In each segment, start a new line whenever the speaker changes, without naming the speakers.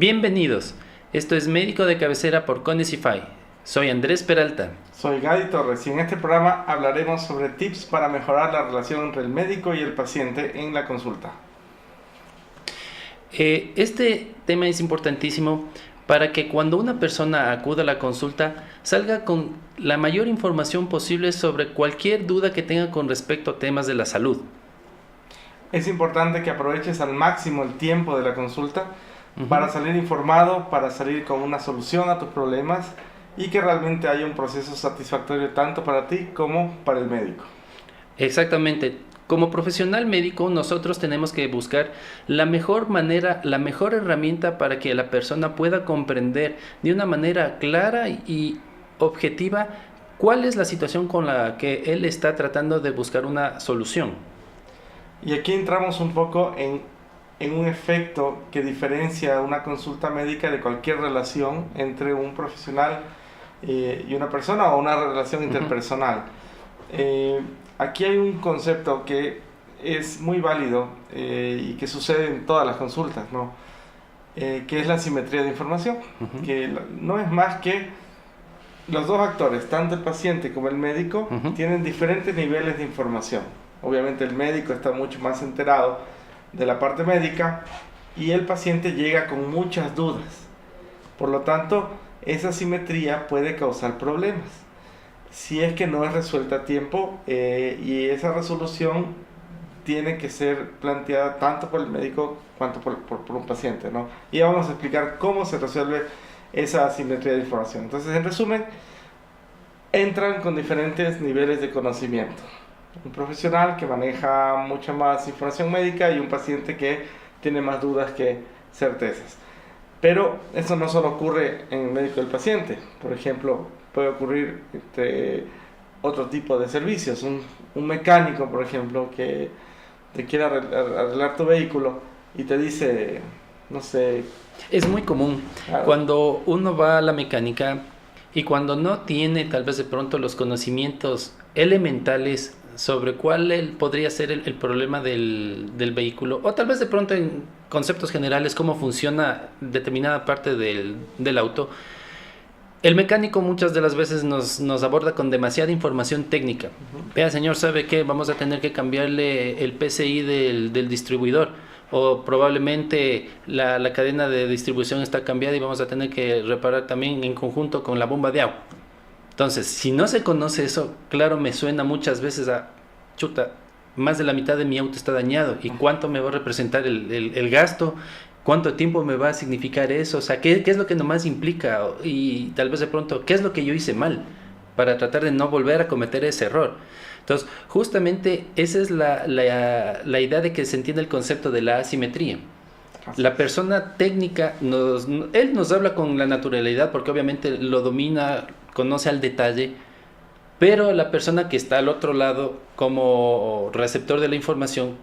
Bienvenidos, esto es Médico de Cabecera por Conicify. Soy Andrés Peralta.
Soy Gadi Torres y en este programa hablaremos sobre tips para mejorar la relación entre el médico y el paciente en la consulta.
Este tema es importantísimo para que cuando una persona acuda a la consulta salga con la mayor información posible sobre cualquier duda que tenga con respecto a temas de la salud.
Es importante que aproveches al máximo el tiempo de la consulta para salir informado, para salir con una solución a tus problemas y que realmente haya un proceso satisfactorio tanto para ti como para el médico.
Exactamente. Como profesional médico, nosotros tenemos que buscar la mejor manera, la mejor herramienta para que la persona pueda comprender de una manera clara y objetiva cuál es la situación con la que él está tratando de buscar una solución.
Y aquí entramos un poco en un efecto que diferencia una consulta médica de cualquier relación entre un profesional y una persona o una relación interpersonal. Aquí hay un concepto que es muy válido y que sucede en todas las consultas, ¿no? Que es la simetría de información, que no es más que los dos actores, tanto el paciente como el médico, tienen diferentes niveles de información. Obviamente el médico está mucho más enterado de la parte médica y el paciente llega con muchas dudas. Por lo tanto, esa simetría puede causar problemas si es que no es resuelta a tiempo y esa resolución tiene que ser planteada tanto por el médico cuanto por un paciente, ¿no? Y vamos a explicar cómo se resuelve esa asimetría de información. Entonces, en resumen, entran con diferentes niveles de conocimiento. Un profesional que maneja mucha más información médica y un paciente que tiene más dudas que certezas. Pero eso no solo ocurre en el médico y el paciente. Por ejemplo, puede ocurrir otro tipo de servicios. Un mecánico, por ejemplo, que te quiere arreglar tu vehículo y te dice, no sé...
Es muy común cuando uno va a la mecánica y cuando no tiene tal vez de pronto los conocimientos elementales sobre cuál podría ser el problema del vehículo, o tal vez de pronto en conceptos generales cómo funciona determinada parte del auto. El mecánico muchas de las veces nos aborda con demasiada información técnica. Vea, señor, ¿sabe qué? Vamos a tener que cambiarle el PCI del distribuidor, o probablemente la cadena de distribución está cambiada y vamos a tener que reparar también en conjunto con la bomba de agua. Entonces, si no se conoce eso, claro, me suena muchas veces a, chuta, más de la mitad de mi auto está dañado. ¿Y cuánto me va a representar el gasto? ¿Cuánto tiempo me va a significar eso? O sea, ¿qué es lo que nomás implica? Y tal vez de pronto, ¿qué es lo que yo hice mal? Para tratar de no volver a cometer ese error. Entonces, justamente esa es la idea de que se entiende el concepto de la asimetría. La persona técnica, él nos habla con la naturalidad porque obviamente lo domina, conoce al detalle, pero la persona que está al otro lado como receptor de la información,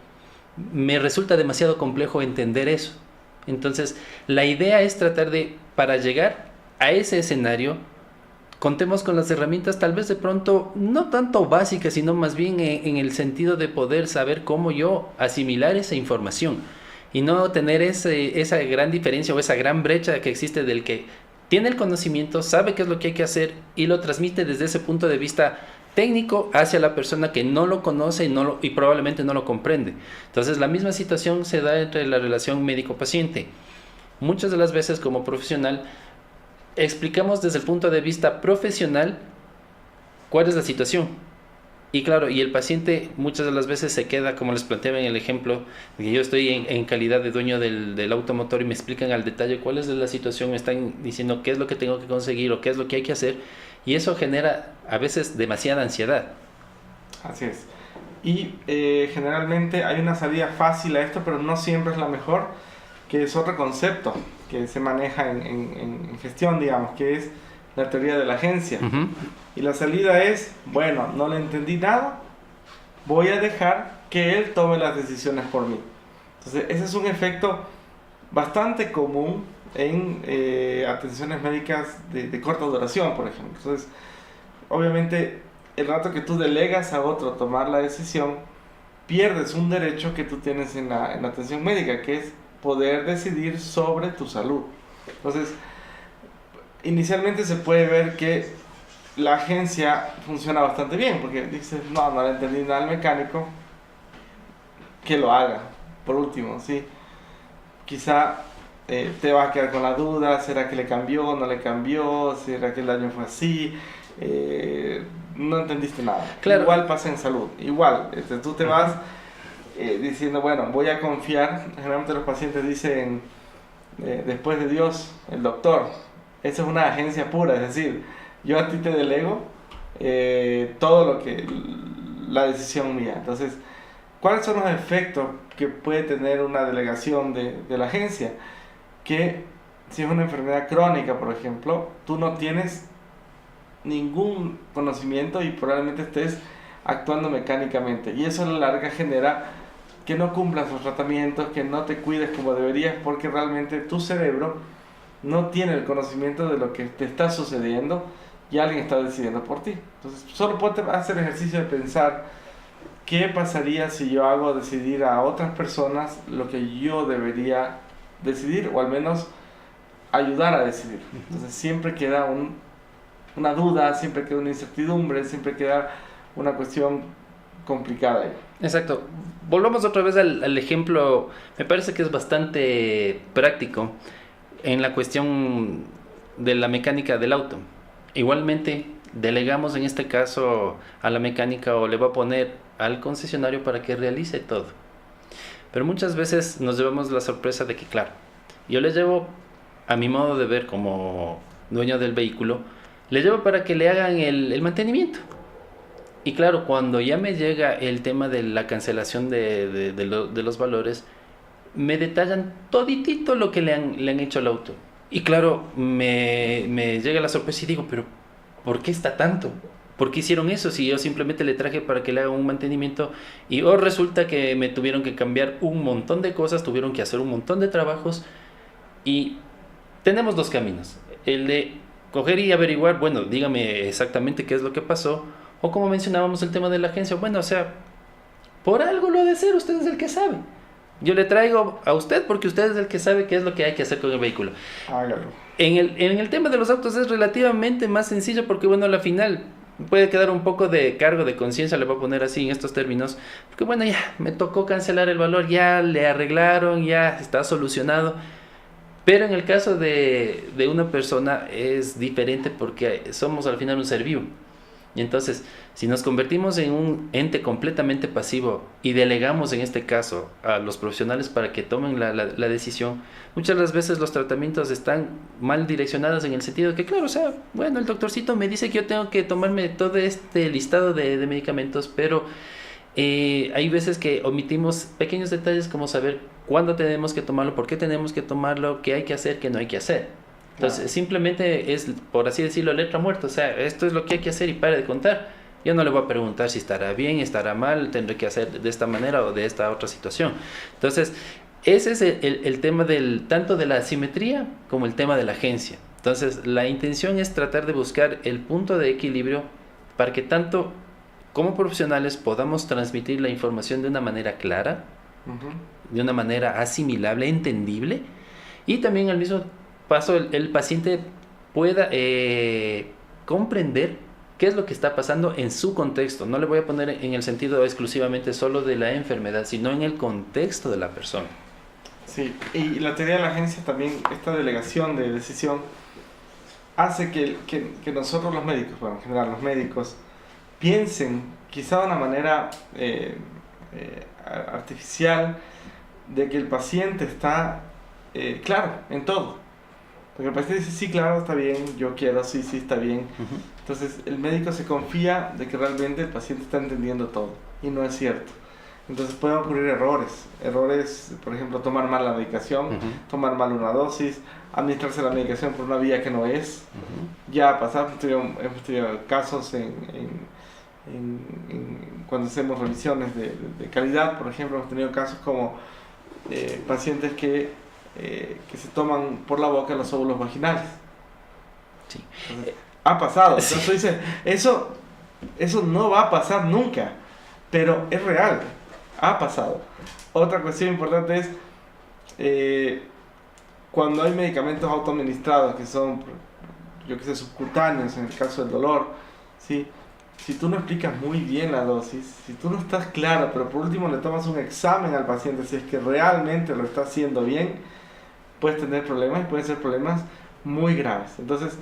me resulta demasiado complejo entender eso. Entonces, la idea es tratar de, para llegar a ese escenario, contemos con las herramientas tal vez de pronto, no tanto básicas, sino más bien en el sentido de poder saber cómo yo asimilar esa información y no tener esa gran diferencia o esa gran brecha que existe del que tiene el conocimiento, sabe qué es lo que hay que hacer y lo transmite desde ese punto de vista técnico hacia la persona que no lo conoce y probablemente no lo comprende. Entonces, la misma situación se da entre la relación médico-paciente. Muchas de las veces como profesional explicamos desde el punto de vista profesional cuál es la situación. Y claro, y el paciente muchas de las veces se queda, como les planteaba en el ejemplo, que yo estoy en calidad de dueño del automotor y me explican al detalle cuál es la situación, me están diciendo qué es lo que tengo que conseguir o qué es lo que hay que hacer, y eso genera a veces demasiada ansiedad.
Así es. Y generalmente hay una salida fácil a esto, pero no siempre es la mejor, que es otro concepto que se maneja en gestión, digamos, que es la teoría de la agencia. Y la salida es, bueno, no le entendí nada, voy a dejar que él tome las decisiones por mí. Entonces, ese es un efecto bastante común en atenciones médicas de corta duración, por ejemplo. Entonces, obviamente, el rato que tú delegas a otro tomar la decisión, pierdes un derecho que tú tienes en la atención médica, que es poder decidir sobre tu salud. Entonces, inicialmente se puede ver que la agencia funciona bastante bien, porque dices, no le entendí nada al mecánico, que lo haga, por último, ¿sí? Quizá te vas a quedar con la duda, ¿será que le cambió, no le cambió? ¿Será que el daño fue así? No entendiste nada.
Claro.
Igual pasa en salud, igual, tú te vas diciendo, bueno, voy a confiar. Generalmente los pacientes dicen, después de Dios, el doctor. Esa es una agencia pura, es decir, yo a ti te delego todo lo que, la decisión mía. Entonces, ¿cuáles son los efectos que puede tener una delegación de la agencia? Que si es una enfermedad crónica, por ejemplo, tú no tienes ningún conocimiento y probablemente estés actuando mecánicamente. Y eso a la larga genera que no cumplas los tratamientos, que no te cuides como deberías, porque realmente tu cerebro no tiene el conocimiento de lo que te está sucediendo y alguien está decidiendo por ti. Entonces, solo puedes hacer el ejercicio de pensar qué pasaría si yo hago decidir a otras personas lo que yo debería decidir, o al menos ayudar a decidir. Entonces, siempre queda una duda, siempre queda una incertidumbre, siempre queda una cuestión complicada ahí.
Exacto. Volvamos otra vez al ejemplo, me parece que es bastante práctico en la cuestión de la mecánica del auto. Igualmente, delegamos en este caso a la mecánica, o le va a poner al concesionario para que realice todo. Pero muchas veces nos llevamos la sorpresa de que, claro, yo le llevo, a mi modo de ver como dueño del vehículo, le llevo para que le hagan el mantenimiento. Y claro, cuando ya me llega el tema de la cancelación de los valores, me detallan toditito lo que le han hecho al auto. Y claro, me llega la sorpresa y digo, pero ¿por qué está tanto? ¿Por qué hicieron eso? Si yo simplemente le traje para que le hagan un mantenimiento, y resulta que me tuvieron que cambiar un montón de cosas, tuvieron que hacer un montón de trabajos. Y tenemos dos caminos: el de coger y averiguar, bueno, dígame exactamente qué es lo que pasó, o como mencionábamos el tema de la agencia, bueno, o sea, por algo lo ha de ser, usted es el que sabe. Yo le traigo a usted porque usted es el que sabe qué es lo que hay que hacer con el vehículo.
Hágalo.
En el tema de los autos es relativamente más sencillo, porque bueno, a la final puede quedar un poco de cargo de conciencia, le voy a poner así en estos términos, porque bueno, ya me tocó cancelar el valor, ya le arreglaron, ya está solucionado. Pero en el caso de una persona es diferente, porque somos al final un ser vivo. Y entonces, si nos convertimos en un ente completamente pasivo y delegamos en este caso a los profesionales para que tomen la decisión, muchas de las veces los tratamientos están mal direccionados, en el sentido de que, claro, o sea, bueno, el doctorcito me dice que yo tengo que tomarme todo este listado de medicamentos, pero hay veces que omitimos pequeños detalles, como saber cuándo tenemos que tomarlo, por qué tenemos que tomarlo, qué hay que hacer, qué no hay que hacer. Entonces, simplemente es, por así decirlo, letra muerta. O sea, esto es lo que hay que hacer y para de contar. Yo no le voy a preguntar si estará bien, estará mal, tendré que hacer de esta manera o de esta otra situación. Entonces, ese es el tema tanto de la asimetría como el tema de la agencia. Entonces, la intención es tratar de buscar el punto de equilibrio para que tanto como profesionales podamos transmitir la información de una manera clara, de una manera asimilable, entendible, y también al mismo paso el paciente pueda comprender qué es lo que está pasando en su contexto. No le voy a poner en el sentido exclusivamente solo de la enfermedad, sino en el contexto de la persona.
Sí, y la teoría de la agencia también, esta delegación de decisión, hace que nosotros los médicos, bueno, en general los médicos, piensen quizá de una manera artificial, de que el paciente está claro en todo. Porque el paciente dice, sí, claro, está bien, yo quiero, sí, está bien. Entonces el médico se confía de que realmente el paciente está entendiendo todo, y no es cierto. Entonces pueden ocurrir errores, por ejemplo, tomar mal la medicación, tomar mal una dosis, administrarse la medicación por una vía que no es. Ya ha pasado, hemos tenido casos cuando hacemos revisiones de calidad, por ejemplo, hemos tenido casos como pacientes que se toman por la boca los óvulos vaginales.
Sí.
Entonces, ha pasado.
Sí.
Entonces eso no va a pasar nunca, pero es real, ha pasado. Otra cuestión importante es cuando hay medicamentos autoadministrados que son, yo que sé, subcutáneos en el caso del dolor, ¿sí? Si tú no explicas muy bien la dosis, si tú no estás claro, pero por último le tomas un examen al paciente si es que realmente lo está haciendo bien, puedes tener problemas y pueden ser problemas muy graves. Entonces,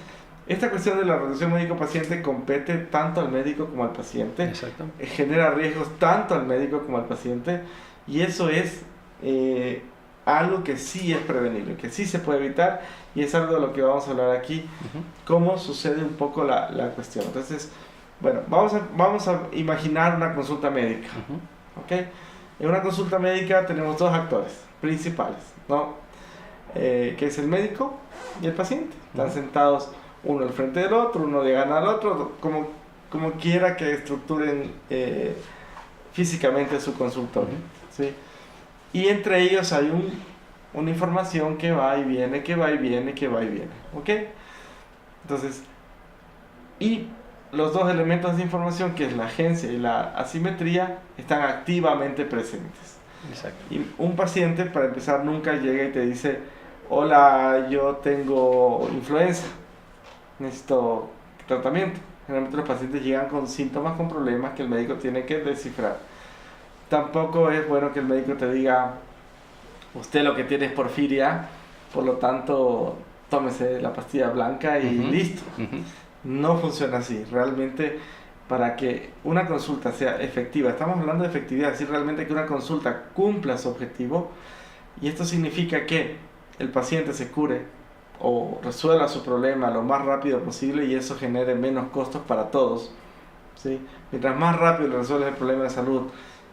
esta cuestión de la relación médico-paciente compete tanto al médico como al paciente.
Exacto.
Genera riesgos tanto al médico como al paciente, y eso es algo que sí es prevenible, que sí se puede evitar, y es algo de lo que vamos a hablar aquí, cómo sucede un poco la cuestión. Entonces, bueno, vamos a imaginar una consulta médica. ¿Okay? En una consulta médica tenemos dos actores principales, ¿no? Que es el médico y el paciente. Están sentados uno al frente del otro, uno le gana al otro, como quiera que estructuren físicamente su consultorio, ¿sí? Y entre ellos hay una información que va y viene, que va y viene, que va y viene, ¿ok? Entonces, y los dos elementos de información, que es la agencia y la asimetría, están activamente presentes.
Exacto.
Y un paciente, para empezar, nunca llega y te dice: hola, yo tengo influenza, necesito tratamiento. Generalmente los pacientes llegan con síntomas, con problemas que el médico tiene que descifrar. Tampoco es bueno que el médico te diga: usted lo que tiene es porfiria, por lo tanto tómese la pastilla blanca y listo. No funciona así. Realmente, para que una consulta sea efectiva, estamos hablando de efectividad, es decir, realmente que una consulta cumpla su objetivo, y esto significa que el paciente se cure o resuelva su problema lo más rápido posible, y eso genere menos costos para todos, ¿sí? Mientras más rápido le resuelves el problema de salud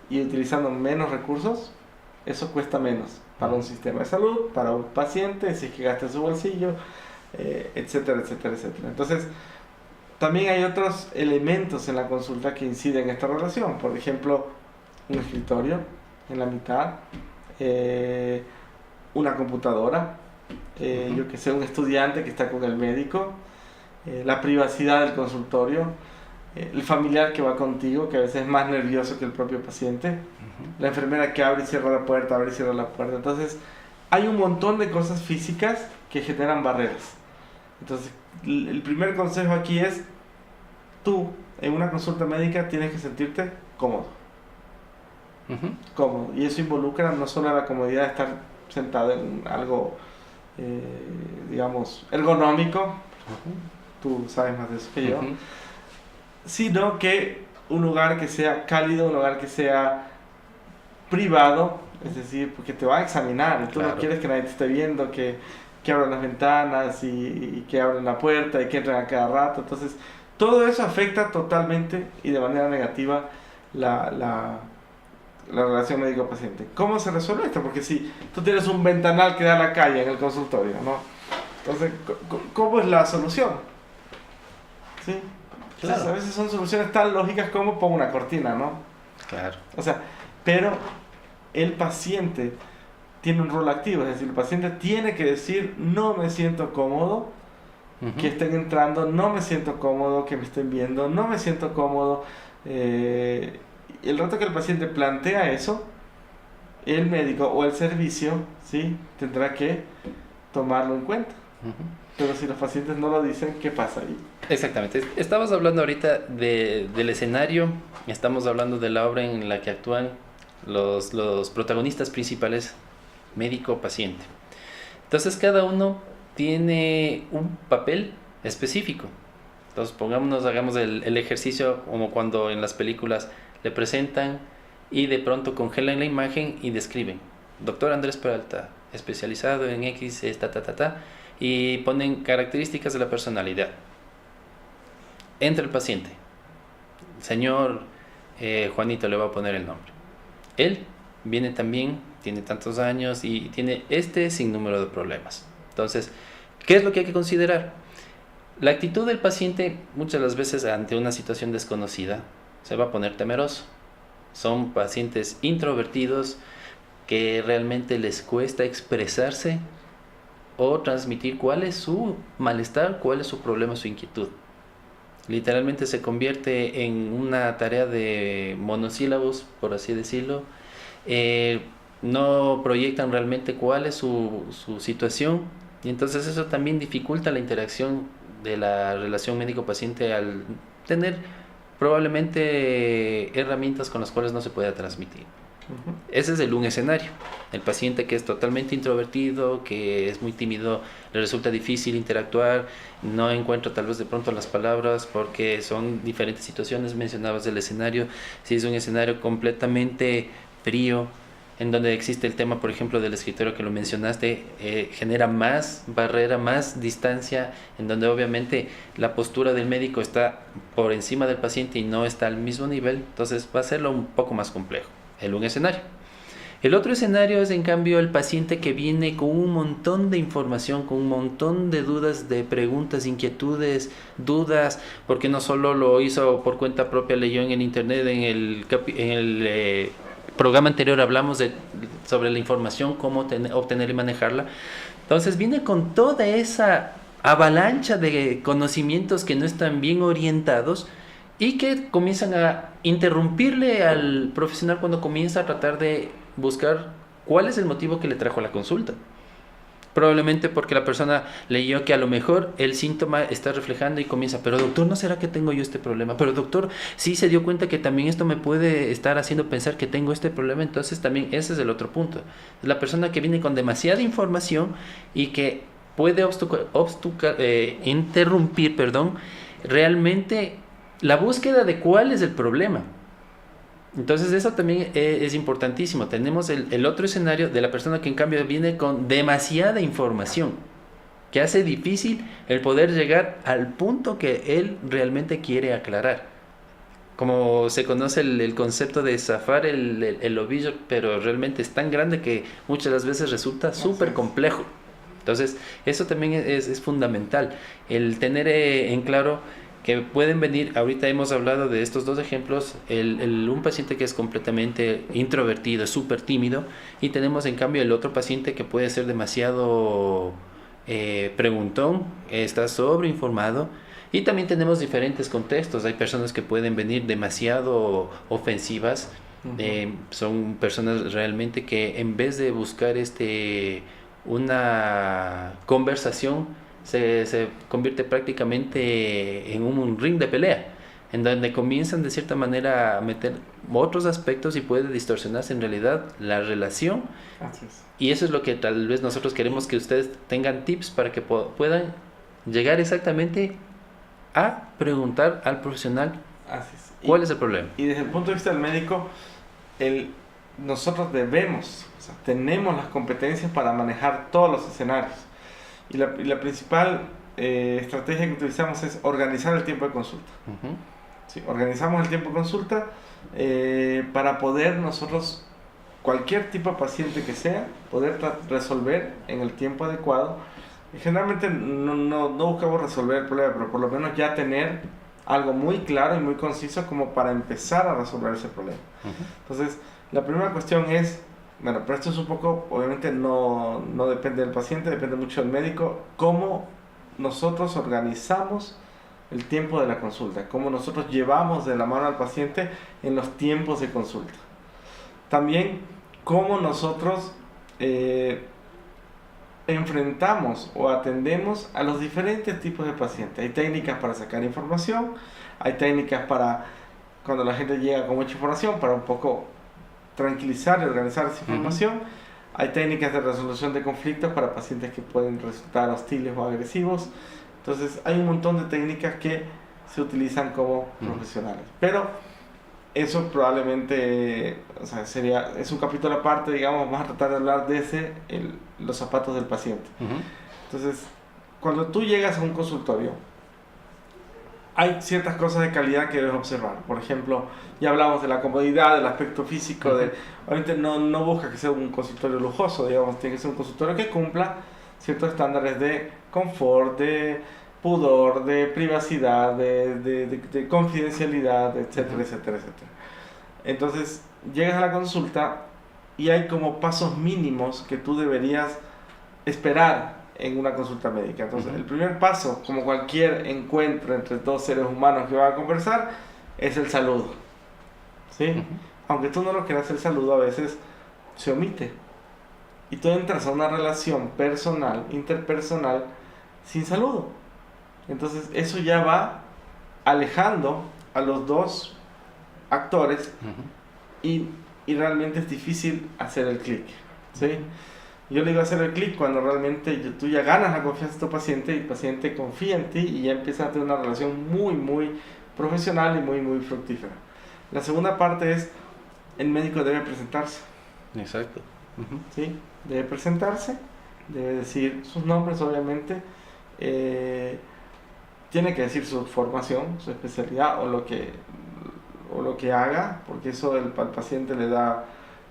y utilizando menos recursos, eso cuesta menos para un sistema de salud, para un paciente, si es que gasta en su bolsillo, etcétera, etcétera, etcétera. Entonces, también hay otros elementos en la consulta que inciden en esta relación. Por ejemplo, un escritorio en la mitad, una computadora, yo que sé, un estudiante que está con el médico, la privacidad del consultorio, el familiar que va contigo, que a veces es más nervioso que el propio paciente, la enfermera que abre y cierra la puerta, abre y cierra la puerta. Entonces, hay un montón de cosas físicas que generan barreras. Entonces, el primer consejo aquí es: tú, en una consulta médica, tienes que sentirte cómodo. Cómodo. Y eso involucra no solo la comodidad de estar sentado en algo, digamos, ergonómico, tú sabes más de eso que yo, sino que un lugar que sea cálido, un lugar que sea privado, es decir, porque te va a examinar y tú no quieres que nadie te esté viendo, que abran las ventanas y que abran la puerta y que entren a cada rato. Entonces, todo eso afecta totalmente y de manera negativa la relación médico-paciente. ¿Cómo se resuelve esto? Porque si tú tienes un ventanal que da a la calle en el consultorio, ¿no? Entonces, ¿cómo es la solución? ¿Sí? Claro. Entonces, a veces son soluciones tan lógicas como pongo una cortina, ¿no?
Claro.
O sea, pero el paciente tiene un rol activo, es decir, el paciente tiene que decir: no me siento cómodo que estén entrando, no me siento cómodo que me estén viendo, no me siento cómodo. El rato que el paciente plantea eso, el médico o el servicio, ¿sí?, tendrá que tomarlo en cuenta. Pero si los pacientes no lo dicen, ¿qué pasa ahí?
Exactamente. Estamos hablando ahorita del escenario, estamos hablando de la obra en la que actúan los protagonistas principales, médico-paciente. Entonces, cada uno tiene un papel específico. Entonces, hagamos el ejercicio como cuando en las películas le presentan y de pronto congelan la imagen y describen: doctor Andrés Peralta, especializado en X, y ponen características de la personalidad. Entra el paciente, señor Juanito, le va a poner el nombre. Él viene también, tiene tantos años y tiene este sinnúmero de problemas. Entonces, ¿qué es lo que hay que considerar? La actitud del paciente, muchas de las veces ante una situación desconocida, se va a poner temeroso. Son pacientes introvertidos que realmente les cuesta expresarse o transmitir cuál es su malestar, cuál es su problema, su inquietud. Literalmente se convierte en una tarea de monosílabos, por así decirlo, no proyectan realmente cuál es su situación, y entonces eso también dificulta la interacción de la relación médico-paciente al tener probablemente herramientas con las cuales no se pueda transmitir. Ese es un escenario. El paciente que es totalmente introvertido, que es muy tímido, le resulta difícil interactuar, no encuentra tal vez de pronto las palabras porque son diferentes situaciones. Mencionabas el escenario, si es un escenario completamente frío, en donde existe el tema, por ejemplo, del escritorio que lo mencionaste, genera más barrera, más distancia, en donde obviamente la postura del médico está por encima del paciente y no está al mismo nivel, entonces va a serlo un poco más complejo. Un escenario. El otro escenario es, en cambio, el paciente que viene con un montón de información, con un montón de dudas, de preguntas, inquietudes, dudas, porque no solo lo hizo por cuenta propia, leyó en el internet, en el programa anterior hablamos sobre la información, cómo obtener y manejarla. Entonces viene con toda esa avalancha de conocimientos que no están bien orientados y que comienzan a interrumpirle al profesional cuando comienza a tratar de buscar cuál es el motivo que le trajo a la consulta. Probablemente porque la persona leyó que a lo mejor el síntoma está reflejando y comienza, pero doctor, ¿no será que tengo yo este problema? Pero doctor, sí se dio cuenta que también esto me puede estar haciendo pensar que tengo este problema. Entonces también ese es el otro punto. La persona que viene con demasiada información y que puede interrumpir, realmente la búsqueda de cuál es el problema. Entonces eso también es importantísimo. Tenemos el otro escenario de la persona que en cambio viene con demasiada información, que hace difícil el poder llegar al punto que él realmente quiere aclarar. Como se conoce el concepto de zafar el ovillo, pero realmente es tan grande que muchas de las veces resulta súper complejo. Entonces eso también es fundamental, el tener en claro que pueden venir. Ahorita hemos hablado de estos dos ejemplos, un paciente que es completamente introvertido, súper tímido, y tenemos en cambio el otro paciente que puede ser demasiado preguntón, está sobreinformado, y también tenemos diferentes contextos. Hay personas que pueden venir demasiado ofensivas, son personas realmente que en vez de buscar una conversación, se convierte prácticamente en un ring de pelea, en donde comienzan de cierta manera a meter otros aspectos y puede distorsionarse en realidad la relación. Y eso es lo que tal vez nosotros queremos, que ustedes tengan tips para que puedan llegar exactamente a preguntar al profesional cuál es el problema.
Y desde el punto de vista del médico, nosotros tenemos las competencias para manejar todos los escenarios. Y la principal estrategia que utilizamos es organizar el tiempo de consulta. Sí, organizamos el tiempo de consulta para poder nosotros, cualquier tipo de paciente que sea, poder resolver en el tiempo adecuado. Y generalmente no buscamos resolver el problema, pero por lo menos ya tener algo muy claro y muy conciso como para empezar a resolver ese problema. Entonces, la primera cuestión es, bueno, pero esto es un poco, obviamente no depende del paciente, depende mucho del médico, cómo nosotros organizamos el tiempo de la consulta, cómo nosotros llevamos de la mano al paciente en los tiempos de consulta. También cómo nosotros enfrentamos o atendemos a los diferentes tipos de pacientes. Hay técnicas para sacar información, hay técnicas para, cuando la gente llega con mucha información, para un poco tranquilizar y organizar esa información. Hay técnicas de resolución de conflictos para pacientes que pueden resultar hostiles o agresivos. Entonces hay un montón de técnicas que se utilizan como profesionales. Pero eso probablemente, es un capítulo aparte, digamos. Vamos a tratar de hablar de los zapatos del paciente. Entonces, cuando tú llegas a un consultorio, hay ciertas cosas de calidad que debes observar. Por ejemplo, ya hablamos de la comodidad, del aspecto físico. Obviamente no busca que sea un consultorio lujoso, digamos. Tiene que ser un consultorio que cumpla ciertos estándares de confort, de pudor, de privacidad, de confidencialidad, etcétera, etcétera, etcétera. Entonces, llegas a la consulta y hay como pasos mínimos que tú deberías esperar en una consulta médica. Entonces, el primer paso, como cualquier encuentro entre dos seres humanos que van a conversar, es el saludo. ¿Sí? Aunque tú no lo quieras, el saludo a veces se omite. Y tú entras a una relación personal, interpersonal, sin saludo. Entonces eso ya va alejando a los dos actores y realmente es difícil hacer el clic, ¿sí? Yo le digo hacer el clic cuando realmente tú ya ganas la confianza de tu paciente y el paciente confía en ti y ya empieza a tener una relación muy, muy profesional y muy, muy fructífera. La segunda parte es, el médico debe presentarse.
Exacto.
¿Sí? Debe presentarse, debe decir sus nombres, obviamente, tiene que decir su formación, su especialidad o lo que haga, porque eso al paciente le da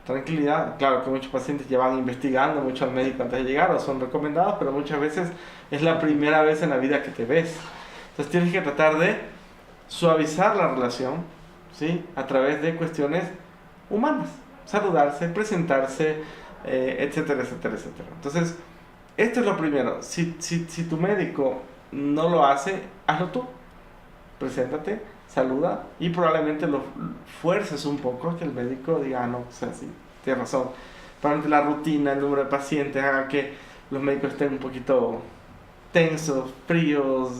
tranquilidad. Claro que muchos pacientes ya van investigando mucho al médico antes de llegar o son recomendados, pero muchas veces es la primera vez en la vida que te ves. Entonces tienes que tratar de suavizar la relación, ¿sí? A través de cuestiones humanas, saludarse, presentarse, etcétera, etcétera, etcétera. Entonces, esto es lo primero. Si tu médico no lo hace, hazlo tú. Preséntate, saluda y probablemente lo fuerces un poco, que el médico diga, no, o sea, sí, tienes razón. Probablemente la rutina, el número de pacientes haga que los médicos estén un poquito tensos, fríos,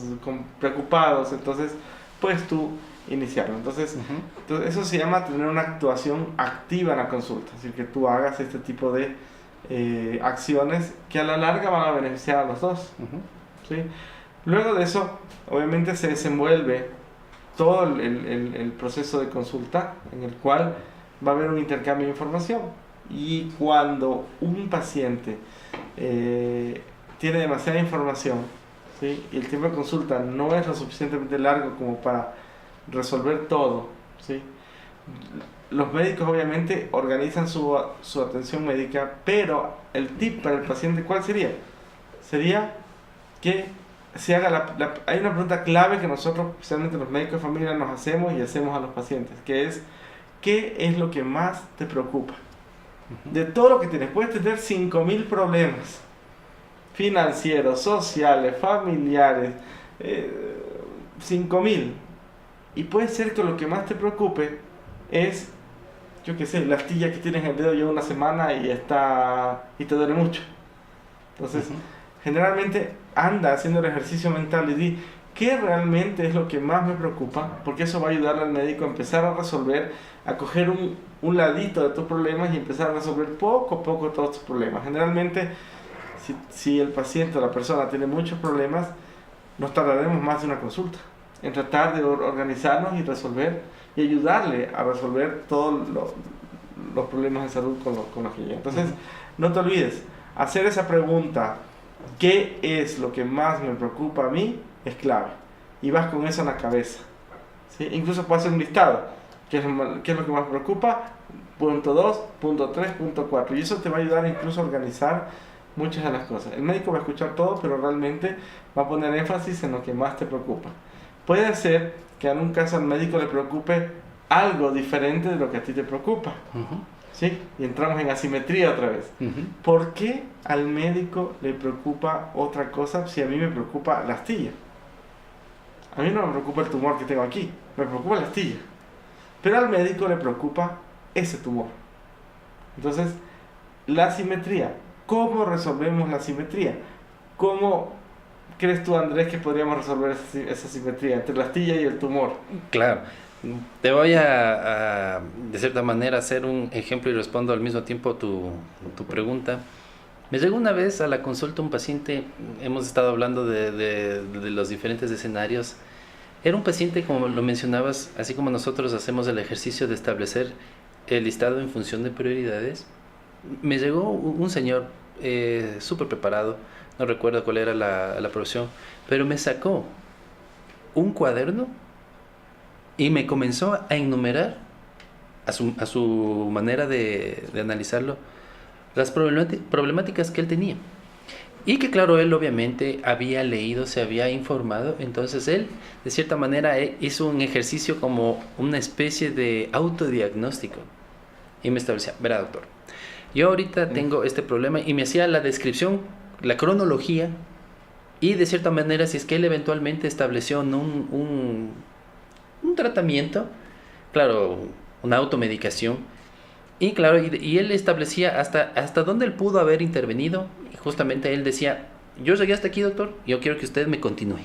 preocupados, entonces puedes tú iniciarlo. Entonces eso se llama tener una actuación activa en la consulta, es decir, que tú hagas este tipo de acciones que a la larga van a beneficiar a los dos. ¿Sí? Luego de eso, obviamente se desenvuelve todo el proceso de consulta en el cual va a haber un intercambio de información. Y cuando un paciente tiene demasiada información, ¿sí? Y el tiempo de consulta no es lo suficientemente largo como para resolver todo, ¿sí? Los médicos obviamente organizan su atención médica, pero el tip para el paciente, ¿cuál sería? Sería que se haga hay una pregunta clave que nosotros, especialmente los médicos de familia, nos hacemos y hacemos a los pacientes, que es, ¿qué es lo que más te preocupa? De todo lo que tienes, puedes tener 5.000 problemas financieros, sociales, familiares, 5.000, y puede ser que lo que más te preocupe es, yo qué sé, la astilla que tienes en el dedo ya una semana y te duele mucho. Entonces, generalmente anda haciendo el ejercicio mental y di, ¿qué realmente es lo que más me preocupa? Porque eso va a ayudarle al médico a empezar a resolver, a coger un ladito de tus problemas y empezar a resolver poco a poco todos tus problemas. Generalmente, si el paciente o la persona tiene muchos problemas, nos tardaremos más de una consulta en tratar de organizarnos y resolver y ayudarle a resolver todos los problemas de salud con los que llega. Entonces, no te olvides, hacer esa pregunta, ¿qué es lo que más me preocupa a mí? Es clave. Y vas con eso en la cabeza, ¿sí? Incluso puedes hacer un listado. ¿Qué es lo que más me preocupa? Punto 2, punto 3, punto 4. Y eso te va a ayudar incluso a organizar muchas de las cosas. El médico va a escuchar todo, pero realmente va a poner énfasis en lo que más te preocupa. Puede ser que en un caso al médico le preocupe algo diferente de lo que a ti te preocupa. ¿Sí? Y entramos en asimetría otra vez. ¿Por qué al médico le preocupa otra cosa si a mí me preocupa la astilla? A mí no me preocupa el tumor que tengo aquí, me preocupa la astilla. Pero al médico le preocupa ese tumor. Entonces, la asimetría. ¿Cómo resolvemos la asimetría? ¿Cómo crees tú, Andrés, que podríamos resolver esa asimetría entre la astilla y el tumor?
Claro. Te voy a de cierta manera, hacer un ejemplo y respondo al mismo tiempo tu pregunta. Me llegó una vez a la consulta un paciente, hemos estado hablando de los diferentes escenarios. Era un paciente, como lo mencionabas, así como nosotros hacemos el ejercicio de establecer el listado en función de prioridades. Me llegó un señor súper preparado, no recuerdo cuál era la profesión, pero me sacó un cuaderno y me comenzó a enumerar, a su manera de analizarlo, las problemáticas que él tenía. Y que claro, él obviamente había leído, se había informado, entonces él de cierta manera hizo un ejercicio como una especie de autodiagnóstico. Y me establecía, verá doctor, yo ahorita tengo este problema, y me hacía la descripción, la cronología, y de cierta manera si es que él eventualmente estableció un tratamiento, claro, una automedicación, Y claro, y él establecía hasta dónde él pudo haber intervenido. Y justamente él decía, yo llegué hasta aquí, doctor, yo quiero que usted me continúe.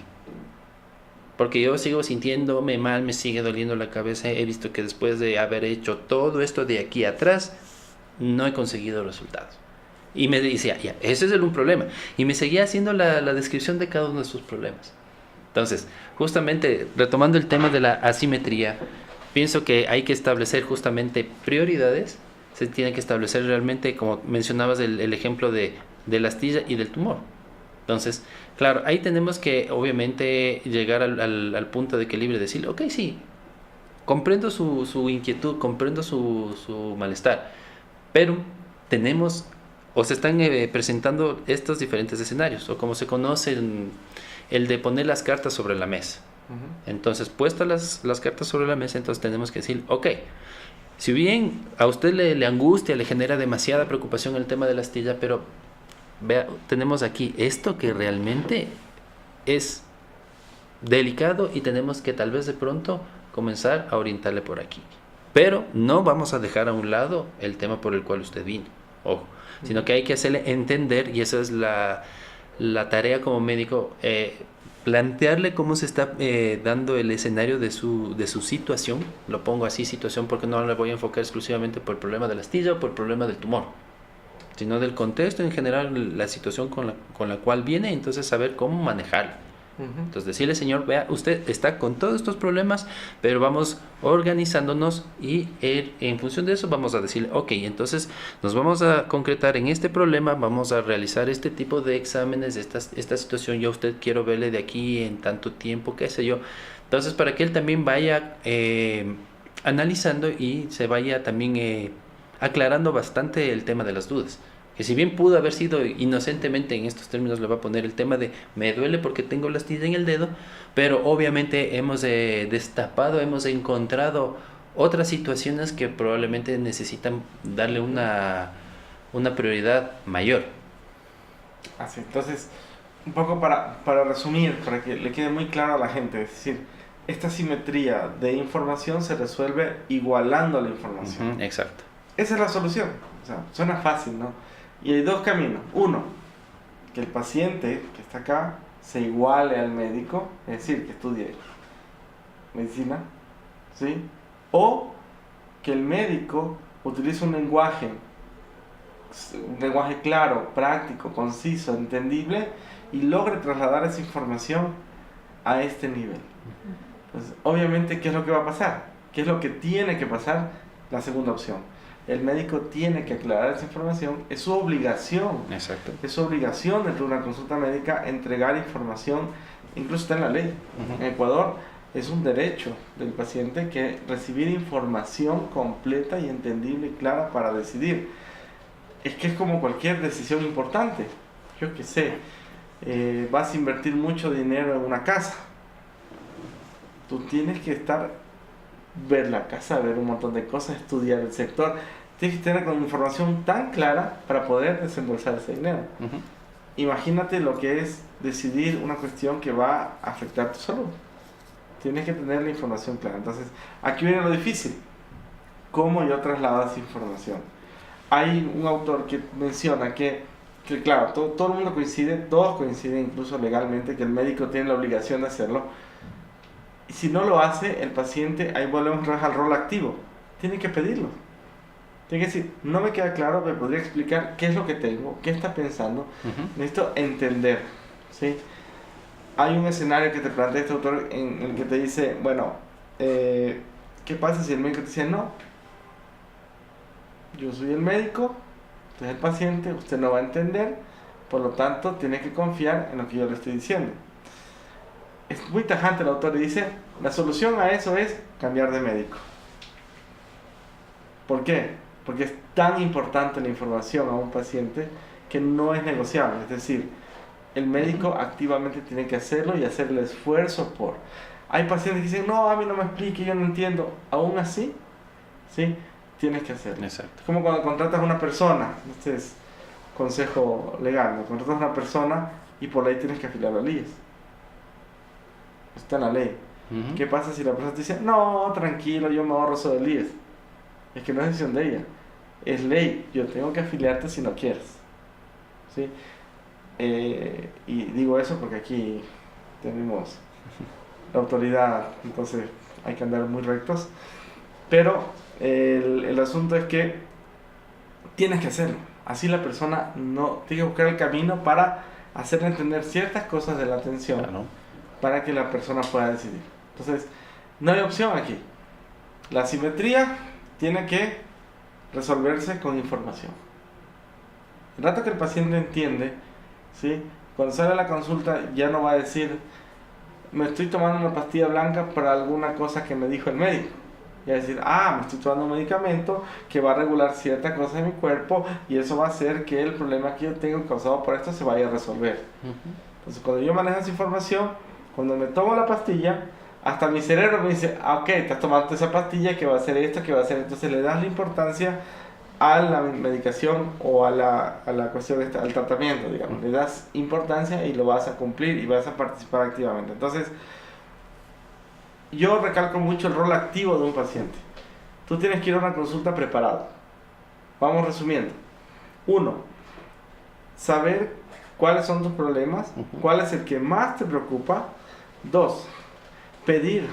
Porque yo sigo sintiéndome mal, me sigue doliendo la cabeza. He visto que después de haber hecho todo esto de aquí atrás, no he conseguido resultados. Y me decía, ya, ese es un problema. Y me seguía haciendo la descripción de cada uno de sus problemas. Entonces, justamente retomando el tema de la asimetría, pienso que hay que establecer justamente prioridades. Se tiene que establecer realmente, como mencionabas, el ejemplo de la astilla y del tumor. Entonces, claro, ahí tenemos que obviamente llegar al punto de equilibrio, decir, ok, sí, comprendo su inquietud, comprendo su malestar, pero tenemos o se están presentando estos diferentes escenarios, o como se conoce el de poner las cartas sobre la mesa. Entonces, puestas las cartas sobre la mesa, entonces tenemos que decir, ok, si bien a usted le angustia, le genera demasiada preocupación el tema de la astilla, pero vea, tenemos aquí esto que realmente es delicado y tenemos que tal vez de pronto comenzar a orientarle por aquí. Pero no vamos a dejar a un lado el tema por el cual usted vino, ojo, sino que hay que hacerle entender, y esa es la tarea como médico, plantearle cómo se está dando el escenario de su situación. Lo pongo así, situación, porque no le voy a enfocar exclusivamente por el problema de la astilla o por el problema del tumor, sino del contexto en general, la situación con la cual viene, entonces saber cómo manejarlo. Entonces decirle, señor, vea, usted está con todos estos problemas, pero vamos organizándonos y en función de eso vamos a decirle, ok, entonces nos vamos a concretar en este problema, vamos a realizar este tipo de exámenes, esta situación, yo a usted quiero verle de aquí en tanto tiempo, qué sé yo. Entonces para que él también vaya analizando y se vaya también aclarando bastante el tema de las dudas. Que si bien pudo haber sido inocentemente, en estos términos le va a poner el tema de me duele porque tengo la astilla en el dedo, pero obviamente hemos destapado, hemos encontrado otras situaciones que probablemente necesitan darle una prioridad mayor.
Así, entonces, un poco para resumir, para que le quede muy claro a la gente, es decir, esta simetría de información se resuelve igualando la información.
Exacto.
Esa es la solución. O sea, suena fácil, ¿no? Y hay dos caminos. Uno, que el paciente que está acá se iguale al médico, es decir, que estudie medicina, ¿sí? O que el médico utilice un lenguaje claro, práctico, conciso, entendible, y logre trasladar esa información a este nivel. Entonces, obviamente, ¿qué es lo que va a pasar? ¿Qué es lo que tiene que pasar? La segunda opción. El médico tiene que aclarar esa información, es su obligación.
Exacto.
Es su obligación dentro de una consulta médica entregar información, incluso está en la ley. En Ecuador es un derecho del paciente que recibir información completa y entendible y clara para decidir. Es que es como cualquier decisión importante. Yo qué sé, vas a invertir mucho dinero en una casa. Tú tienes que ver la casa, ver un montón de cosas, estudiar el sector. Tienes que tener con información tan clara para poder desembolsar ese dinero. Imagínate lo que es decidir una cuestión que va a afectar tu salud. Tienes que tener la información clara. Entonces, aquí viene lo difícil. ¿Cómo yo traslado esa información? Hay un autor que menciona que claro, todo el mundo coincide, todos coinciden incluso legalmente que el médico tiene la obligación de hacerlo. Y si no lo hace, el paciente, ahí volvemos al rol activo, tiene que pedirlo. Tiene que decir, no me queda claro, me podría explicar qué es lo que tengo, qué está pensando. Necesito entender, ¿sí? Hay un escenario que te plantea este autor en el que te dice, bueno, ¿qué pasa si el médico te dice no? Yo soy el médico, usted es el paciente, usted no va a entender, por lo tanto tiene que confiar en lo que yo le estoy diciendo. Es muy tajante el autor y dice, la solución a eso es cambiar de médico. ¿Por qué? Porque es tan importante la información a un paciente que no es negociable. Es decir, el médico activamente tiene que hacerlo y hacer el esfuerzo por... Hay pacientes que dicen, no, a mí no me explique, yo no entiendo. Aún así, ¿sí? Tienes que hacerlo.
Exacto.
Es como cuando contratas a una persona, este es consejo legal, ¿no? Contratas a una persona y por ley tienes que afiliar al IES. Está en la ley. ¿Qué pasa si la persona te dice, no, tranquilo, yo me ahorro eso del IES? Es que no es decisión de ella. es ley, yo tengo que afiliarte si no quieres, ¿sí? Y digo eso porque aquí tenemos la autoridad, entonces hay que andar muy rectos, pero el asunto es que tienes que hacerlo, así la persona no tiene que buscar el camino para hacerle entender ciertas cosas de la atención,
Claro.
para que la persona pueda decidir. Entonces, no hay opción aquí. La asimetría tiene que resolverse con información. El rato que el paciente entiende, ¿sí? Cuando sale a la consulta ya no va a decir, me estoy tomando una pastilla blanca para alguna cosa que me dijo el médico. Y a decir, me estoy tomando un medicamento que va a regular cierta cosa en mi cuerpo y eso va a hacer que el problema que yo tengo causado por esto se vaya a resolver. Entonces, cuando yo manejo esa información, cuando me tomo la pastilla, hasta mi cerebro me dice, ok, estás tomando esa pastilla que va a hacer esto, que va a hacer. Entonces le das la importancia a la medicación o a la cuestión, al tratamiento, digamos. Le das importancia y lo vas a cumplir y vas a participar activamente. Entonces, yo recalco mucho el rol activo de un paciente. Tú tienes que ir a una consulta preparado. Vamos resumiendo. 1. Saber cuáles son tus problemas, cuál es el que más te preocupa. 2. Pedir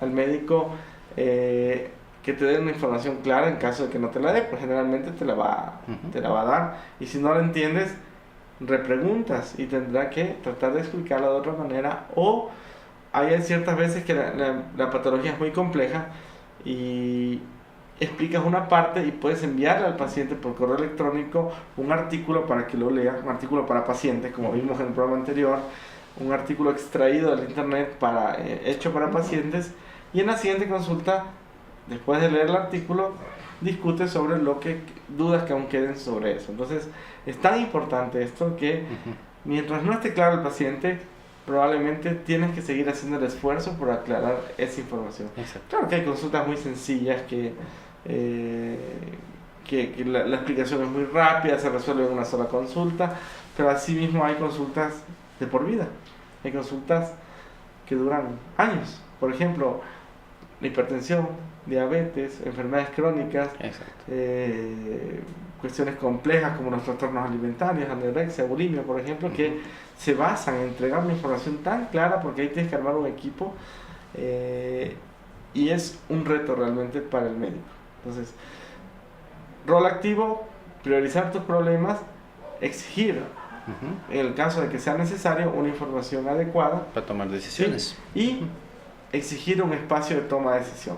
al médico que te dé una información clara en caso de que no te la dé, pues generalmente te la va a dar. Y si no la entiendes, repreguntas y tendrá que tratar de explicarla de otra manera, o hay ciertas veces que la patología es muy compleja y explicas una parte y puedes enviarle al paciente por correo electrónico un artículo para que lo lea, un artículo para pacientes, como vimos en el programa anterior, un artículo extraído del internet hecho para pacientes, y en la siguiente consulta, después de leer el artículo, discute sobre dudas que aún queden sobre eso. Entonces, es tan importante esto que mientras no esté claro el paciente, probablemente tienes que seguir haciendo el esfuerzo por aclarar esa información.
Exacto.
Claro que hay consultas muy sencillas que la explicación es muy rápida, se resuelve en una sola consulta, pero asimismo hay consultas de por vida. Hay consultas que duran años. Por ejemplo, la hipertensión, diabetes, enfermedades crónicas, cuestiones complejas como los trastornos alimentarios, anorexia, bulimia, por ejemplo, que se basan en entregar una información tan clara, porque ahí tienes que armar un equipo y es un reto realmente para el médico. Entonces, rol activo, priorizar tus problemas, exigir, en el caso de que sea necesario, una información adecuada
para tomar decisiones.
¿sí? Y exigir un espacio de toma de decisión.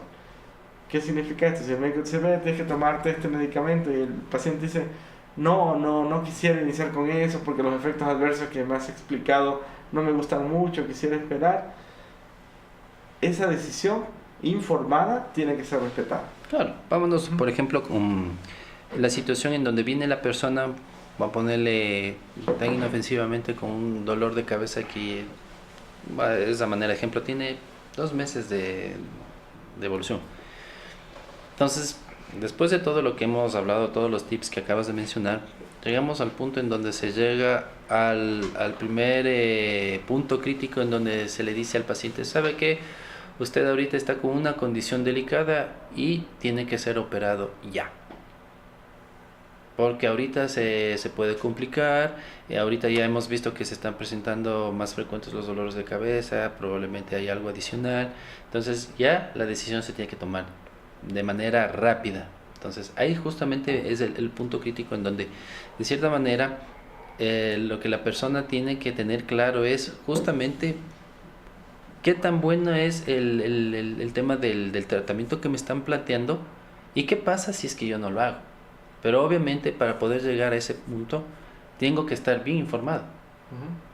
¿Qué significa esto? Si el médico dice, tienes que tomarte este medicamento y el paciente dice, no quisiera iniciar con eso porque los efectos adversos que me has explicado no me gustan mucho, quisiera esperar, esa decisión informada tiene que ser respetada.
Claro, vámonos por ejemplo con la situación en donde viene la persona, va a ponerle tan inofensivamente con un dolor de cabeza que, de esa manera, ejemplo, tiene 2 meses de evolución. Entonces, después de todo lo que hemos hablado, todos los tips que acabas de mencionar, llegamos al punto en donde se llega al primer punto crítico en donde se le dice al paciente, ¿sabe qué? Usted ahorita está con una condición delicada y tiene que ser operado ya. Porque ahorita se puede complicar, ahorita ya hemos visto que se están presentando más frecuentes los dolores de cabeza, probablemente hay algo adicional, entonces ya la decisión se tiene que tomar de manera rápida. Entonces ahí justamente es el punto crítico en donde de cierta manera lo que la persona tiene que tener claro es justamente qué tan bueno es el tema del tratamiento que me están planteando y qué pasa si es que yo no lo hago. Pero obviamente para poder llegar a ese punto tengo que estar bien informado.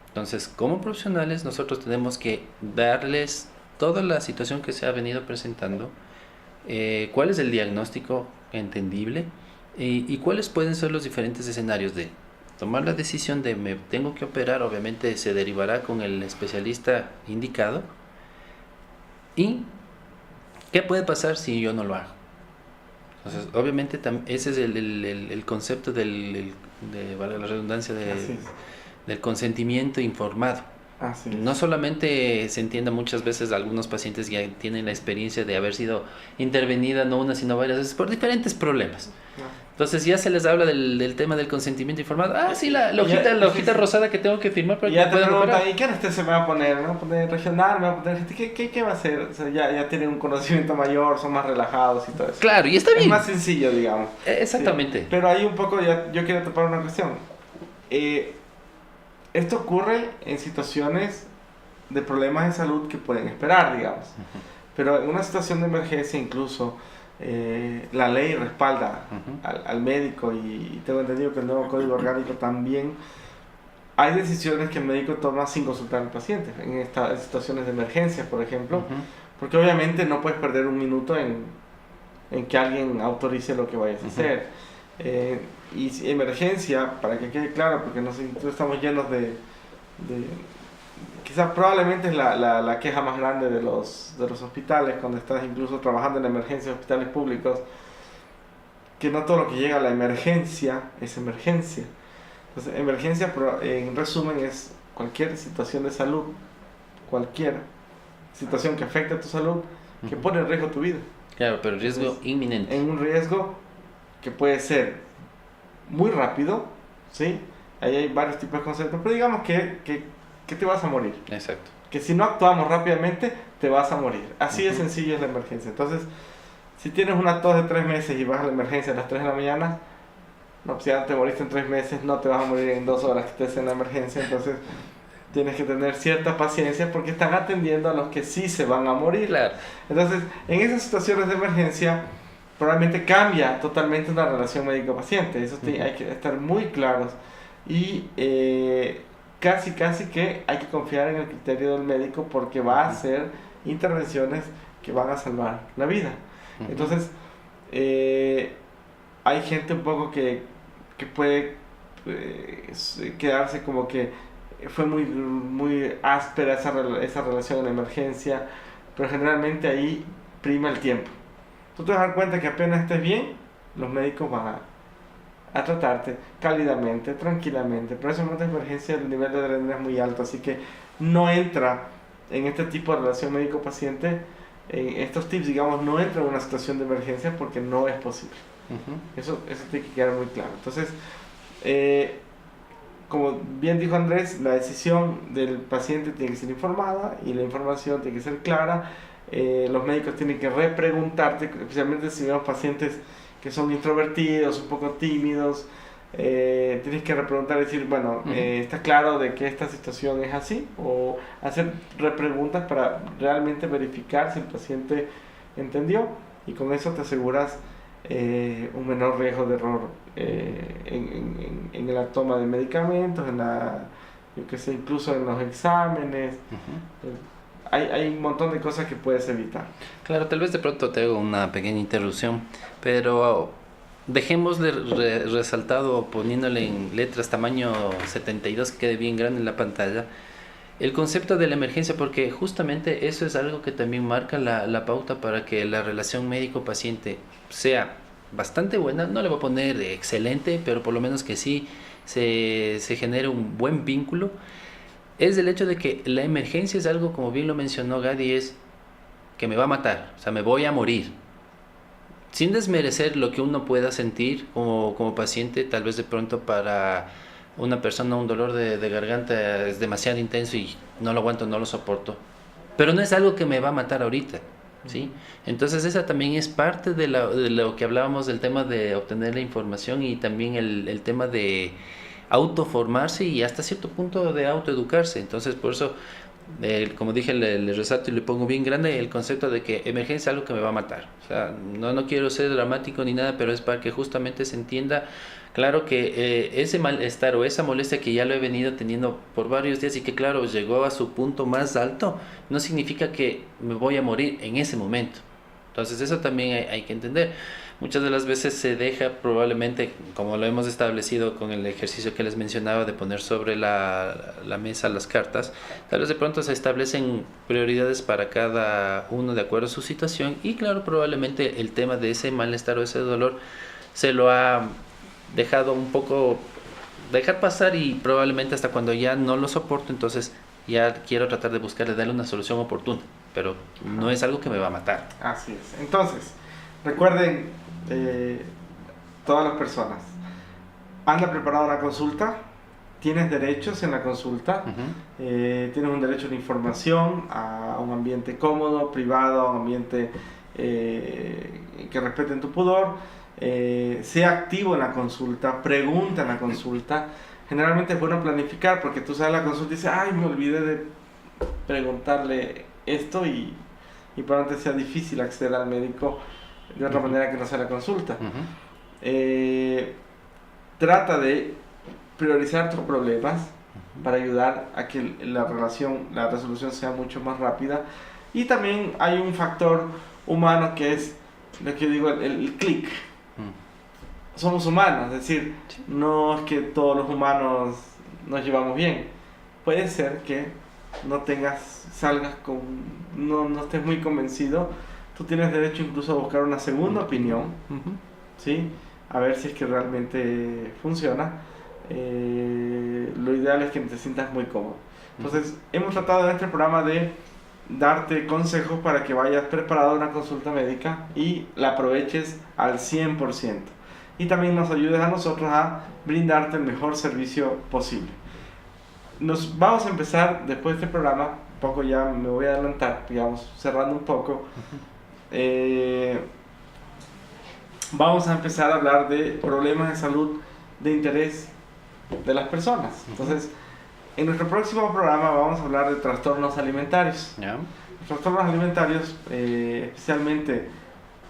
Entonces, como profesionales nosotros tenemos que darles toda la situación que se ha venido presentando, cuál es el diagnóstico entendible y cuáles pueden ser los diferentes escenarios de tomar la decisión de me tengo que operar. Obviamente se derivará con el especialista indicado. ¿Y qué puede pasar si yo no lo hago? Entonces, obviamente ese es el concepto de valga la redundancia, del consentimiento informado. No solamente se entiende, muchas veces algunos pacientes ya tienen la experiencia de haber sido intervenida no una sino varias veces por diferentes problemas. Entonces ya se les habla del tema del consentimiento informado. Ah, sí, la hojita rosada que tengo que firmar para
y ya
que
te
puedan
preguntan,
operar.
¿y qué anestesia me va a poner? ¿Me va a poner regional? ¿Me va a poner ¿Qué va a hacer? O sea, ya tienen un conocimiento mayor, son más relajados y todo eso.
Claro, y está
Es
bien.
más sencillo, digamos.
Exactamente.
Sí. Pero ahí un poco, yo quiero topar una cuestión. Esto ocurre en situaciones de problemas de salud que pueden esperar, digamos. Pero en una situación de emergencia incluso la ley respalda al médico y tengo entendido que el nuevo código orgánico también hay decisiones que el médico toma sin consultar al paciente en estas situaciones de emergencia, por ejemplo, porque obviamente no puedes perder un minuto en que alguien autorice lo que vayas a hacer. Y si emergencia, para que quede claro, porque nosotros estamos llenos de quizás probablemente es la queja más grande de los hospitales cuando estás incluso trabajando en emergencias de hospitales públicos, que no todo lo que llega a la emergencia es emergencia. Entonces, emergencia en resumen es cualquier situación de salud, cualquier situación que afecte a tu salud, que pone en riesgo tu vida.
Claro, pero riesgo
Entonces,
inminente.
En un riesgo que puede ser muy rápido, ¿sí? Ahí hay varios tipos de conceptos, pero digamos que te vas a morir.
Exacto.
Que si no actuamos rápidamente, te vas a morir. Así de sencillo es la emergencia. Entonces, si tienes una tos de 3 meses y vas a la emergencia a las 3 de la mañana, no, pues ya te moriste en 3 meses, no te vas a morir en 2 horas que estés en la emergencia. Entonces, tienes que tener cierta paciencia porque están atendiendo a los que sí se van a morir.
Claro.
Entonces, en esas situaciones de emergencia, probablemente cambia totalmente una relación médico-paciente. Eso hay que estar muy claros. Y casi que hay que confiar en el criterio del médico porque va a hacer intervenciones que van a salvar la vida. Entonces, hay gente un poco que puede quedarse como que fue muy áspera esa relación en emergencia, pero generalmente ahí prima el tiempo. Tú te vas a dar cuenta que apenas estés bien, los médicos van a tratarte cálidamente, tranquilamente. Pero en ese momento de emergencia el nivel de adrenalina es muy alto, así que no entra en este tipo de relación médico-paciente, estos tips, digamos, no entra en una situación de emergencia porque no es posible. Eso tiene que quedar muy claro. Entonces, como bien dijo Andrés, la decisión del paciente tiene que ser informada y la información tiene que ser clara. Los médicos tienen que repreguntarte, especialmente si vemos pacientes que son introvertidos, un poco tímidos, tienes que repreguntar y decir, bueno, ¿está claro de que esta situación es así? O hacer repreguntas para realmente verificar si el paciente entendió y con eso te aseguras un menor riesgo de error en la toma de medicamentos, yo que sé, incluso en los exámenes. Hay un montón de cosas que puedes evitar.
Claro, tal vez de pronto te hago una pequeña interrupción, pero dejémosle resaltado, poniéndole en letras tamaño 72 que quede bien grande en la pantalla, el concepto de la emergencia, porque justamente eso es algo que también marca la pauta para que la relación médico-paciente sea bastante buena. No le voy a poner excelente, pero por lo menos que sí se genere un buen vínculo. Es el hecho de que la emergencia es algo, como bien lo mencionó Gadi, es que me va a matar, o sea, me voy a morir. Sin desmerecer lo que uno pueda sentir como paciente, tal vez de pronto para una persona un dolor de garganta es demasiado intenso y no lo aguanto, no lo soporto. Pero no es algo que me va a matar ahorita, ¿sí? Entonces esa también es parte de lo que hablábamos del tema de obtener la información y también el tema de autoformarse y hasta cierto punto de autoeducarse. Entonces por eso, como dije, le resalto y le pongo bien grande el concepto de que emergencia es algo que me va a matar. O sea, no quiero ser dramático ni nada, pero es para que justamente se entienda, claro, que ese malestar o esa molestia que ya lo he venido teniendo por varios días y que claro, llegó a su punto más alto, no significa que me voy a morir en ese momento. Entonces eso también hay que entender. Muchas de las veces se deja probablemente, como lo hemos establecido con el ejercicio que les mencionaba de poner sobre la mesa las cartas, tal vez de pronto se establecen prioridades para cada uno de acuerdo a su situación y claro, probablemente el tema de ese malestar o ese dolor se lo ha dejado un poco dejar pasar y probablemente hasta cuando ya no lo soporto, entonces ya quiero tratar de buscarle, darle una solución oportuna, pero no es algo que me va a matar.
Así es. Entonces, recuerden, todas las personas. Anda preparado a una consulta, tienes derechos en la consulta, tienes un derecho a la información, a un ambiente cómodo, privado, a un ambiente que respeten tu pudor, sea activo en la consulta, pregunta en la consulta. Generalmente es bueno planificar porque tú sales a la consulta y dices, ay, me olvidé de preguntarle esto y probablemente sea difícil acceder al médico de otra manera que no sea la consulta. Trata de priorizar tus problemas para ayudar a que la resolución sea mucho más rápida. Y también hay un factor humano que es lo que yo digo, el clic. Somos humanos, es decir, no es que todos los humanos nos llevamos bien. Puede ser que no estés muy convencido. Tú tienes derecho incluso a buscar una segunda opinión, ¿sí? A ver si es que realmente funciona. Lo ideal es que te sientas muy cómodo. Entonces, hemos tratado en este programa de darte consejos para que vayas preparado a una consulta médica y la aproveches al 100%. Y también nos ayudes a nosotros a brindarte el mejor servicio posible. Nos vamos a empezar después de este programa, un poco ya me voy a adelantar, digamos, cerrando un poco. Vamos a empezar a hablar de problemas de salud de interés de las personas. Entonces, en nuestro próximo programa vamos a hablar de trastornos alimentarios. Los trastornos alimentarios, especialmente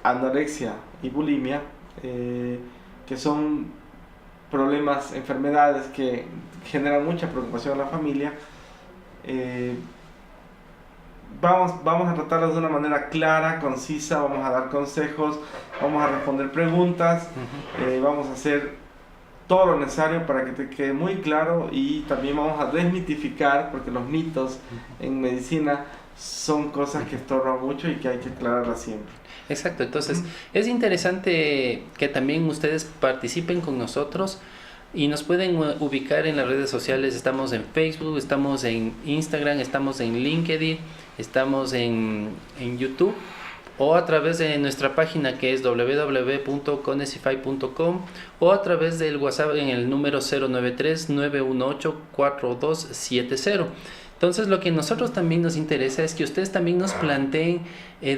anorexia y bulimia, que son problemas, enfermedades que generan mucha preocupación en la familia. Vamos a tratarlos de una manera clara, concisa, vamos a dar consejos, vamos a responder preguntas, vamos a hacer todo lo necesario para que te quede muy claro y también vamos a desmitificar, porque los mitos en medicina son cosas que estorban mucho y que hay que aclararlas siempre.
Exacto, entonces es interesante que también ustedes participen con nosotros y nos pueden ubicar en las redes sociales. Estamos en Facebook, estamos en Instagram, estamos en LinkedIn, estamos en YouTube o a través de nuestra página que es www.conesify.com o a través del WhatsApp en el número 093-918-4270. Entonces lo que nosotros también nos interesa es que ustedes también nos planteen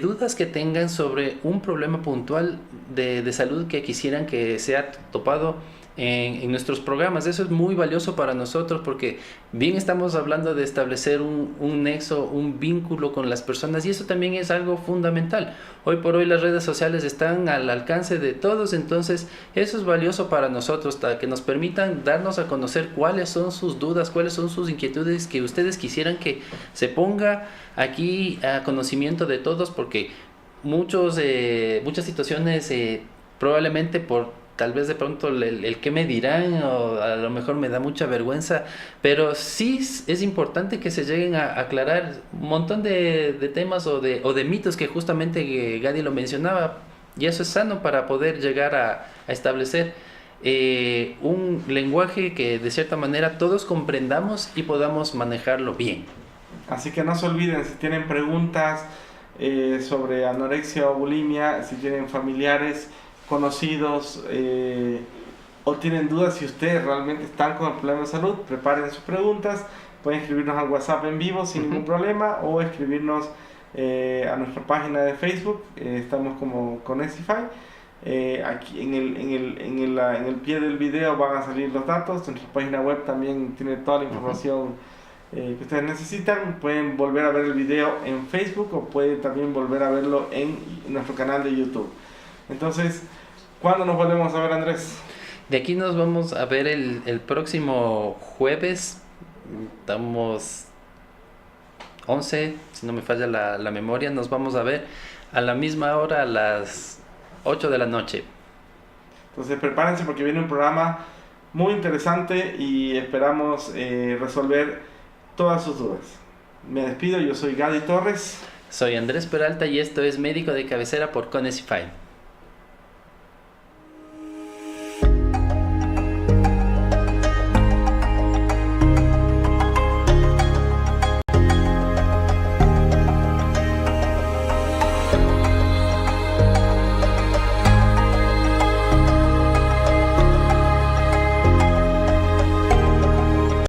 dudas que tengan sobre un problema puntual de salud que quisieran que sea topado en nuestros programas. Eso es muy valioso para nosotros porque bien estamos hablando de establecer un nexo, un vínculo con las personas y eso también es algo fundamental. Hoy por hoy las redes sociales están al alcance de todos, entonces eso es valioso para nosotros, que nos permitan darnos a conocer cuáles son sus dudas, cuáles son sus inquietudes que ustedes quisieran que se ponga aquí a conocimiento de todos, porque muchas situaciones probablemente por tal vez de pronto el que me dirán o a lo mejor me da mucha vergüenza, pero sí es importante que se lleguen a aclarar un montón de temas o de mitos que justamente Gadi lo mencionaba, y eso es sano para poder llegar a establecer un lenguaje que de cierta manera todos comprendamos y podamos manejarlo bien.
Así que no se olviden, si tienen preguntas sobre anorexia o bulimia, si tienen familiares conocidos o tienen dudas si ustedes realmente están con el problema de salud, preparen sus preguntas, pueden escribirnos al WhatsApp en vivo sin ningún problema o escribirnos a nuestra página de Facebook, estamos como Conesify. Aquí en el pie del video van a salir los datos, nuestra página web también tiene toda la información que ustedes necesitan. Pueden volver a ver el video en Facebook o pueden también volver a verlo en nuestro canal de YouTube. Entonces, ¿cuándo nos volvemos a ver, Andrés?
De aquí nos vamos a ver el próximo jueves. Estamos 11, si no me falla la memoria. Nos vamos a ver a la misma hora, a las 8 de la noche.
Entonces prepárense porque viene un programa muy interesante y esperamos resolver todas sus dudas. Me despido, yo soy Gadi Torres.
Soy Andrés Peralta y esto es Médico de Cabecera por Conesify.